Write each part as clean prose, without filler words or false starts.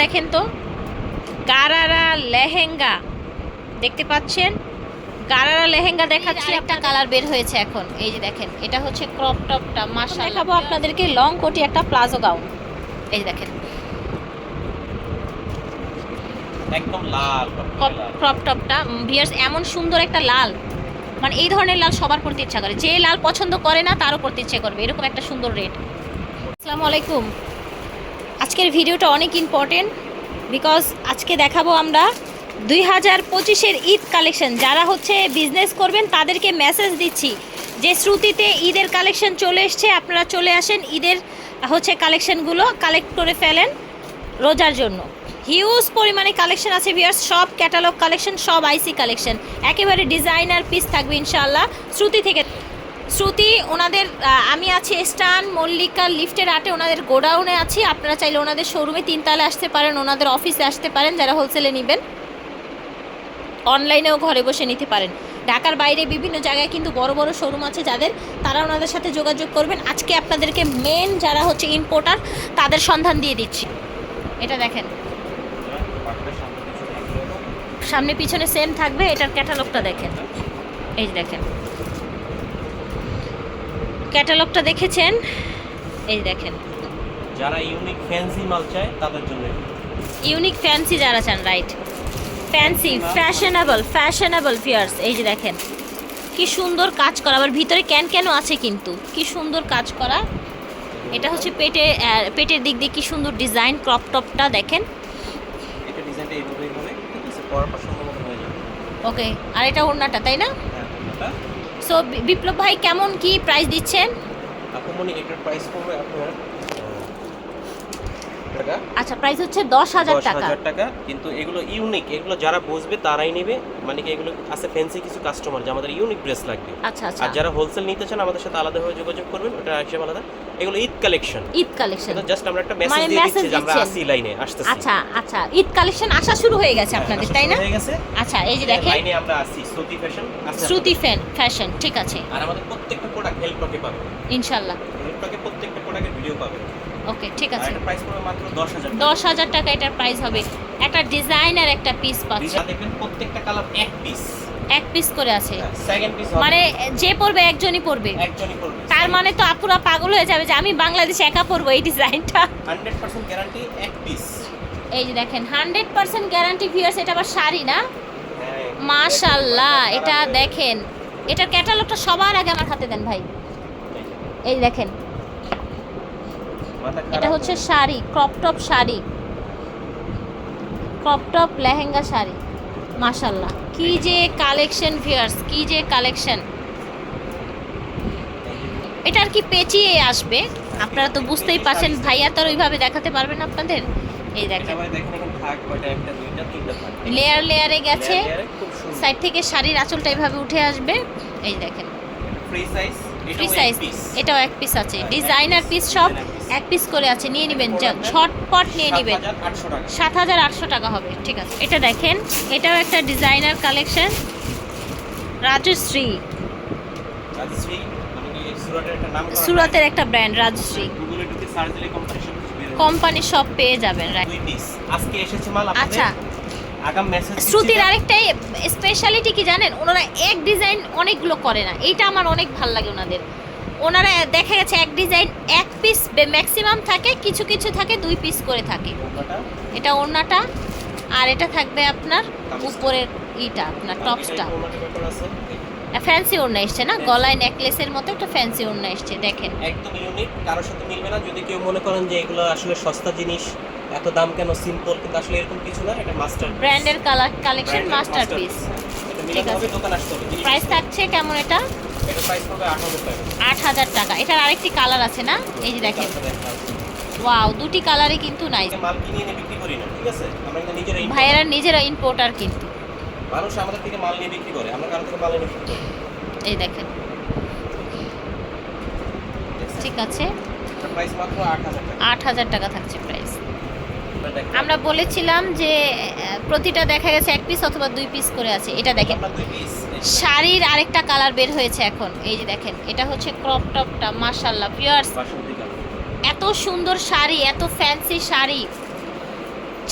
দেখেন তো, গারারা লেহেঙ্গা দেখতে পাচ্ছেন, গারারা লেহেঙ্গা দেখাচ্ছি। একটা কালার বের হয়েছে এখন, এই যে দেখেন, এটা হচ্ছে ক্রপ টপটা। মাশাআল্লাহ, দেখাবো আপনাদেরকে লং কোটি একটা প্লাজো গাউন। এই দেখেন একদম লাল ক্রপ টপটা ভিউয়ার্স, এমন সুন্দর একটা লাল, মানে এই ধরনের লাল সবার পরতে ইচ্ছা করে, যে লাল পছন্দ করে না তারও পরতে ইচ্ছে করবে, এরকম একটা সুন্দর রেড। আসসালামু আলাইকুম। আজকের ভিডিওটা অনেক ইম্পর্টেন্ট, বিকজ আজকে দেখাবো আমরা 2025-এর ঈদ কালেকশন। যারা হচ্ছে বিজনেস করবেন তাদেরকে মেসেজ দিচ্ছি যে শ্রুতিতে ঈদের কালেকশন চলে এসছে, আপনারা চলে আসেন, ঈদের হচ্ছে কালেকশনগুলো কালেক্ট করে ফেলেন রোজার জন্য। হিউজ পরিমাণে কালেকশন আছে ভিউয়ার্স, সব ক্যাটালগ কালেকশন, সব আইসি কালেকশন, একেবারে ডিজাইনার পিস থাকবে ইনশাআল্লাহ শ্রুতি থেকে। শ্রুতি ওনাদের, আমি আছি স্টান মল্লিকা লিফটের আটে, ওনাদের গোডাউনে আছি। আপনারা চাইলে ওনাদের শোরুমে 3 তলায় আসতে পারেন, ওনাদের অফিসে আসতে পারেন যারা হোলসেলে নেবেন, অনলাইনেও ঘরে বসে নিতে পারেন। ঢাকার বাইরে বিভিন্ন জায়গায় কিন্তু বড় বড় শোরুম আছে যাদের, তারা ওনাদের সাথে যোগাযোগ করবেন। আজকে আপনাদেরকে মেন যারা হচ্ছে ইম্পোর্টার তাদের সন্ধান দিয়ে দিচ্ছি। এটা দেখেন, সামনে পিছনে সেম থাকবে, এটার ক্যাটালগটা দেখেন, এই যে দেখেন ক্যাটালগটা দেখেছেন, এই দেখেন। যারা ইউনিক ফ্যান্সি মাল চায় তাদের জন্য, ইউনিক ফ্যান্সি যারা চান, রাইট, ফ্যান্সি ফ্যাশনেবল ভিউয়ার্স। এই যে দেখেন কি সুন্দর কাজ করা, আবার ভিতরে ক্যান ক্যানও আছে, কিন্তু কি সুন্দর কাজ করা। এটা হচ্ছে পেটের দিক দিয়ে কি সুন্দর ডিজাইন, ক্রপ টপটা দেখেন। এটা ডিজাইনটা এইভাবেই হবে, ঠিক আছে, পরার পর সুন্দর মতো হয়ে যাবে। ওকে, আর এটা ওড়নাটা, তাই না? হ্যাঁ, এটা সো বিপ্লব ভাই কেমন কি প্রাইস দিচ্ছেন? আপনি এটার প্রাইস পড়বে আপনার টাকা। আচ্ছা, প্রাইস হচ্ছে 10,000 টাকা। 10,000 টাকা, কিন্তু এগুলো ইউনিক, এগুলো যারা বুঝবে তারাই নেবে। মানে কি, এগুলো আছে ফ্যান্সি কিছু কাস্টমার যে আমাদের ইউনিক ড্রেস লাগবে। আচ্ছা আচ্ছা, আর যারা হোলসেল নিতে চান আমাদের সাথে আলাদাভাবে যোগাযোগ করবেন, ওটা হিসাব আলাদা। এগুলো ঈদ কালেকশন, ঈদ কালেকশন, এটা জাস্ট আমরা একটা মেসেজ দিয়ে দিচ্ছি যে আমরা আসি লাইনে আসতেছি। আচ্ছা আচ্ছা, ঈদ কালেকশন আসা শুরু হয়ে গেছে আপনাদের, তাই না? হয়ে গেছে। আচ্ছা, এই যে দেখেন লাইনে আমরা আসি, শ্রুতি ফ্যাশন আছে, শ্রুতি ফ্যাশন, ঠিক আছে। আর আমাদের প্রত্যেকটা প্রোডাক্ট হেল্পটকে পাবে ইনশাআল্লাহ, হেল্পটকে প্রত্যেকটা প্রোডাক্টের ভিডিও পাবে। ওকে, ঠিক আর আছে। এটা প্রাইস পড়বে মাত্র 10,000 টাকা। 10,000 টাকা এটার প্রাইস হবে। একটা ডিজাইনার একটা পিস পাচ্ছে, যা দেখবেন প্রত্যেকটা কালার এক পিস করে আছে, সেকেন্ড পিস মানে যে পরবে একজনই পরবে। একজনই পড়বে। তার মানে তো আপুরা পাগল হয়ে যাবে যে আমি বাংলাদেশে একা পরবো এই ডিজাইনটা। 100% গ্যারান্টি এক পিস। এই যে দেখেন 100% গ্যারান্টি ভিউয়ার্স, এটা আবার শাড়ি না? মাশাআল্লাহ, এটা দেখেন, এটার ক্যাটালগটা সবার আগে আমার হাতে দেন ভাই। এই দেখেন, এটা হচ্ছে sari, crop top sari, crop top lehenga sari. মাশাআল্লাহ, কি যে কালেকশন ভিউয়ার্স, কি যে কালেকশন। এটা আর কি পেঁচিয়ে আসবে, আপনারা তো বুঝতেই পারছেন, ভাইয়া তো ওইভাবে দেখাতে পারবেন আপনাদের। এই দেখেন লেয়ার লেয়ারে গেছে, সাইড থেকে শাড়ির আঁচলটা এইভাবে উঠে আসবে। এই দেখেন ফ্রি সাইজ, এটাও এক পিস আছে, ডিজাইনার পিস, সব এক পিস করে আছে, নিয়ে নেবেন, ঝটপট নিয়ে নেবেন। 7,800 টাকা হবে, ঠিক আছে। এটা দেখেন, এটাও একটা ডিজাইনার কালেকশন, রাজশ্রী, সুরাতের একটা ব্র্যান্ড, রাজশ্রী কোম্পানি, সব পেয়ে যাবেন, রাইট। আজকে এসেছে মাল। আচ্ছা, আগাম মেসেজ শ্রুতির আরেকটাই স্পেশালিটি কি জানেন, ওনারা এক ডিজাইন অনেকগুলো করে না, এইটা আমার অনেক ভালো লাগে ওনাদের। ওনারা দেখা গেছে এক ডিজাইন এক পিস ম্যাক্সিমাম থাকে, কিছু কিছু থাকে 2 পিস করে থাকে। এটা ওড়নাটা, আর এটা থাকবে আপনার উপরের ইটা, আপনার টপসটা। ফ্যান্সি ওড়না এসছে না, গলায় নেকলেসের মতো একটা ফ্যান্সি ওড়না এসছে, দেখেন একদম ইউনিক, কারোর সাথে মিলবে না। যদি কেউ মনে করেন যে এগুলো আসলে সস্তা জিনিস, এত দাম কেন, সিম্পল, কিন্তু আসলে এরকম কিছু না, এটা মাস্টার ব্র্যান্ডের কালেকশন, মাস্টারপিস। ঠিক আছে, দোকান আসতে হবে। প্রাইস থাকছে কেমন এটা? এটা প্রাইস পড়বে 8,000 টাকা। 8,000 টাকা। এটার আরেকটি কালার আছে না, এই যে দেখেন, ওয়াও, 2টি কালারই কিন্তু নাইস। মাল কিনে এনে বিক্রি করি না, ঠিক আছে, আমরা কিন্তু নিজেরাই, ভাইয়েরা নিজেরা ইম্পোর্টার, কিন্তু মানুষ আমাদের থেকে মাল নিয়ে বিক্রি করে, আমরা কারো থেকে মাল এনে বিক্রি করি। এই দেখেন, ঠিক আছে, প্রাইস মাত্র 8,000 টাকা। 8,000 টাকা থাকছে প্রাইস। আমরা বলেছিলাম যে প্রতিটা দেখা গেছে এক পিস অথবা 2 পিস করে আছে। এটা দেখেন, শাড়ির আরেকটা কালার বের হয়েছে এখন, এই যে দেখেন, এটা হচ্ছে ক্রপ টপটা। মাশাআল্লাহ ভিউয়ার্স, এত সুন্দর শাড়ি, এত ফ্যান্সি শাড়ি,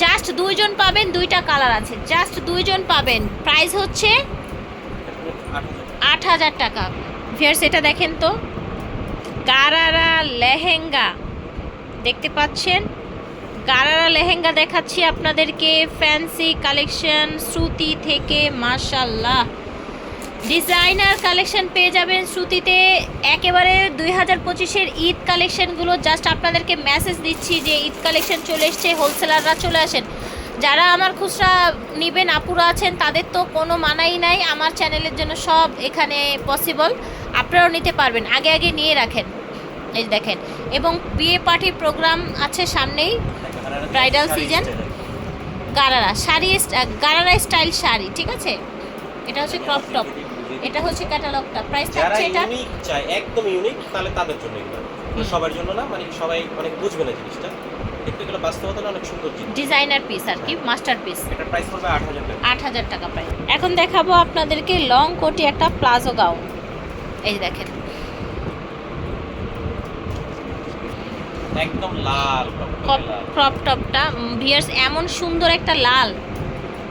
জাস্ট দুইজন পাবেন, দুইটা কালার আছে, জাস্ট দুইজন পাবেন। প্রাইস হচ্ছে 8,000 টাকা। ভিউয়ার্স এটা দেখেন তো, গারারা লেহেঙ্গা দেখতে পাচ্ছেন, গারারা লেহেঙ্গা দেখাচ্ছি আপনাদেরকে, ফ্যান্সি কালেকশন শ্রুতি থেকে। মাশাআল্লাহ, ডিজাইনার কালেকশন পেয়ে যাবেন শ্রুতিতে। একেবারে 2025-এর ঈদ কালেকশনগুলো জাস্ট আপনাদেরকে মেসেজ দিচ্ছি যে ঈদ কালেকশন চলে এসছে, হোলসেলাররা চলে আসেন। যারা আমার খুচরা নেবেন আপুরা আছেন, তাদের তো কোনো মানাই নাই, আমার চ্যানেলের জন্য সব এখানে পসিবল, আপনারাও নিতে পারবেন, আগে আগে নিয়ে রাখেন। এই দেখেন, এবং বিয়ে পার্টি প্রোগ্রাম আছে সামনেই, bridal season. Gharara sari, gharara style sari, ঠিক আছে। এটা হচ্ছে ক্রপ টপ, এটা হচ্ছে ক্যাটালগটা। প্রাইস থাকছে এটা ইউনিক চাই, একদম ইউনিক, তাহলে তাদের জন্য এগুলো, সবার জন্য না, মানে সবাই অনেক বুঝবে না জিনিসটা, কিন্তু এগুলো বাস্তবতা অনেক সুন্দর জিনিস, ডিজাইনার পিস আর কি, মাস্টারপিস। এটা প্রাইস পড়বে 8,000 টাকা। 8,000 টাকা প্রাইস। এখন দেখাবো আপনাদেরকে লং কোটি একটা প্লাজো গাউন। এই যে দেখেন, একদম লাল ক্রপ টপটা ভিউয়ার্স এমন সুন্দর একটা লাল,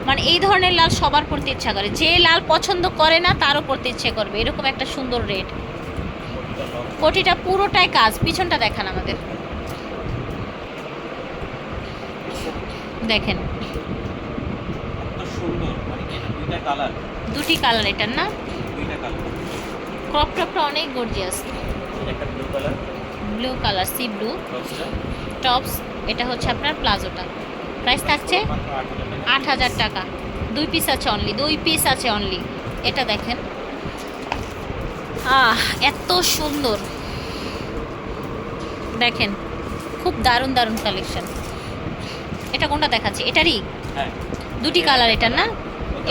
মানে এই ধরনের লাল সবার পরতে ইচ্ছা করে, যে লাল পছন্দ করে না তারও পরতে ইচ্ছে করবে, এরকম একটা সুন্দর রেড। কোটিটা পুরোটাই কাজ, পিছনটা দেখান আমাদের, দেখেন এত সুন্দর, মানে এটা দুইটা কালার, দুটি কালার এটার না। দুইটা কালার। ক্রপ টপটা অনেক গর্জিয়াস, এটা একটা blue colour, blue colour, sea blue টপসটা টপস। এটা হচ্ছে আপনার প্লাজোটা। প্রাইস থাকছে মাত্র 8,000 টাকা। 8,000 টাকা। 2 পিস আছে অনলি, 2 পিস আছে অনলি। এটা দেখেন, এত সুন্দর, দেখেন খুব দারুণ দারুণ কালেকশন। এটা কোনটা দেখাচ্ছি, এটারই হ্যাঁ, দুটি কালার এটার না।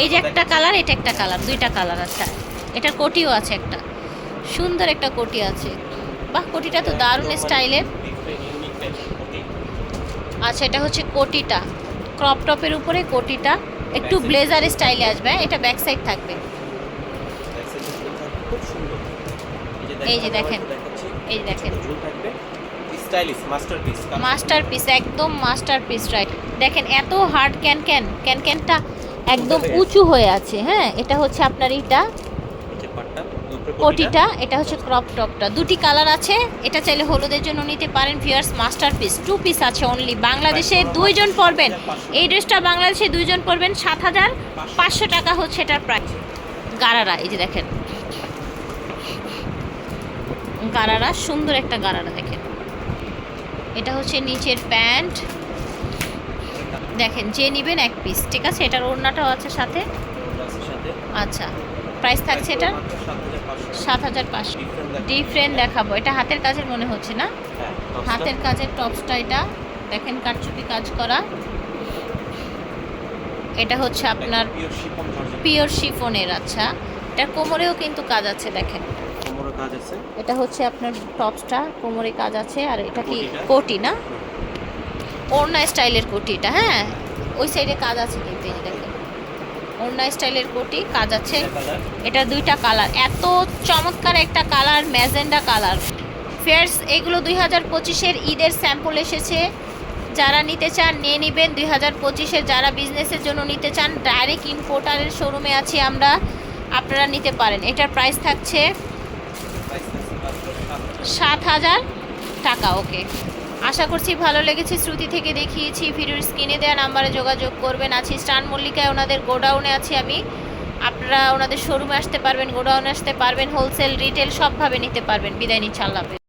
এই যে একটা কালার, এটা একটা কালার, দুইটা কালার আছে। এটার কোটিও আছে, একটা সুন্দর একটা কোটি আছে। বাহ, কোটিটা তো দারুণ স্টাইলের। ইউনিক টাইপের কোটি। আচ্ছা, এটা হচ্ছে কোটিটা, ক্রপ টপের উপরে কোটিটা একটু ব্লেজার স্টাইলে আসবে। এটা ব্যাক সাইড থাকবে, খুব সুন্দর। এই যে দেখেন, এই যে দেখেন, ঝুল থাকবে, স্টাইলিশ মাস্টারপিস। মাস্টারপিস, একদম মাস্টারপিস, রাইট। দেখেন এত হার্ড ক্যানটা একদম উঁচু হয়ে আছে। হ্যাঁ, এটা হচ্ছে আপনার এইটা কোটিটা, এটা হচ্ছে ক্রপ টপটা। দুটি কালার আছে, এটা চাইলে হলুদের জন্য নিতে পারেন। ভিউয়ার্স মাস্টারপিস, 2 পিস আছে অনলি। বাংলাদেশে 2 জন পরবেন এই ড্রেসটা, বাংলাদেশে 2 জন পরবেন। 7,500 টাকা হচ্ছে এটার প্রাইস। গারারা, এই যে দেখেন গারারা, সুন্দর একটা গারারা দেখেন। এটা হচ্ছে নিচের প্যান্ট, দেখেন যে নেবেন 1 পিস, ঠিক আছে। এটার ওড়নাটাও আছে সাথে। আচ্ছা, প্রাইস থাকছে এটা 7,500। ডিফারেন্ট দেখাবো, এটা হাতের কাজের মনে হচ্ছে না, হাতের কাজের টপসটা। এটা দেখেন কারচুপি কাজ করা। এটা হচ্ছে আপনার পিওর শিফনের। আচ্ছা, এটার কোমরেও কিন্তু কাজ আছে, দেখেন কোমরে কাজ আছে। এটা হচ্ছে আপনার টপসটা, কোমরে কাজ আছে। আর এটা কি কোটি না, ওড়না স্টাইলের কোটিটা। হ্যাঁ, ওই সাইডে কাজ আছে কিন্তু, এই যে দেখেন ওড়না স্টাইলের কোটি, কাজ আছে। এটা দুইটা কালার, এত চমৎকার একটা কালার, ম্যাজেন্ডা কালার। ফেয়ার্স, এগুলো 2025-এর ঈদের স্যাম্পল এসেছে। যারা নিতে চান নিয়ে নেবেন। 2025-এর যারা বিজনেসের জন্য নিতে চান, ডাইরেক্ট ইম্পোর্টারের শোরুমে আছি আমরা, আপনারা নিতে পারেন। এটার প্রাইস থাকছে 7,000 টাকা। ওকে, আশা করছি ভালো লেগেছে। শ্রুতি থেকে দেখিয়েছি, ভিডিওর স্ক্রিনে দেওয়া নাম্বারে যোগাযোগ করবেন। আছি স্টান মল্লিকায়, ওনাদের গোডাউনে আছি আমি। আপনারা ওনাদের শোরুমে আসতে পারবেন, গোডাউনে আসতে পারবেন, হোলসেল রিটেল সবভাবে নিতে পারবেন। বিদায় নিচ্ছি, আল্লাহ হাফেজ।